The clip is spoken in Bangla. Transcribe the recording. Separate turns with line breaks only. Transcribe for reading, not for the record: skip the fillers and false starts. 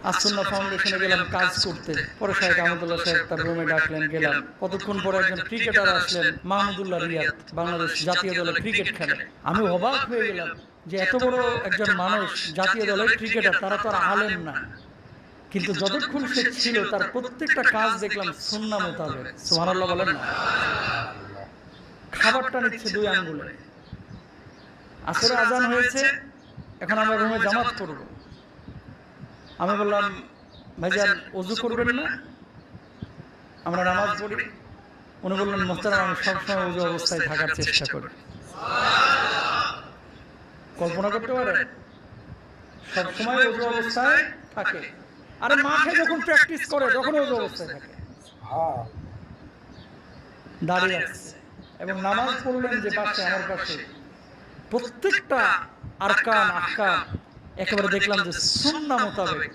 আসুন্না ফাউন্ডেশনে গেলাম কাজ করতে। পরে শাহেখ আহমদুল্লাহ সাহেব তার রুমে ডাকলেন, গেলাম। কতক্ষণ পরে একজন ক্রিকেটার আসলেন, মাহমুদুল্লাহ রিয়াদ, বাংলাদেশ জাতীয় দলে ক্রিকেট খেলে। আমি অবাক হয়ে গেলাম যে এত বড় একজন মানুষ জাতীয় দলের ক্রিকেটার, তারা তো আর আলেম না, কিন্তু যতক্ষণ সে ছিল তার প্রত্যেকটা কাজ দেখলাম সুন্নাহ মোতাবেক। সুবহানাল্লাহ বলেন না। খাবারটা নিচ্ছে 2 আঙ্গুলে। আসরে আজান হয়েছে, এখন আমরা রুমে জামাত করব। আমি বললাম, ভাইজান ওযু করবেন না? আমরা নামাজ পড়ি। উনি বললেন, মোহতারাম আমি সবসময় ওযু অবস্থায় থাকার চেষ্টা করি। কল্পনা করতে পারেন? সবসময় ওযু অবস্থায় থাকে। আরে মাঠে যখন প্র্যাকটিস করে তখন ওযু অবস্থায় থাকে। দাঁড়িয়ে আছে এবং নামাজ পড়লেন যে পাশে, আমার পাশে, প্রত্যেকটা আরকান আহকাম একেবারে দেখলাম যে সুন্নাহ মোতাবেক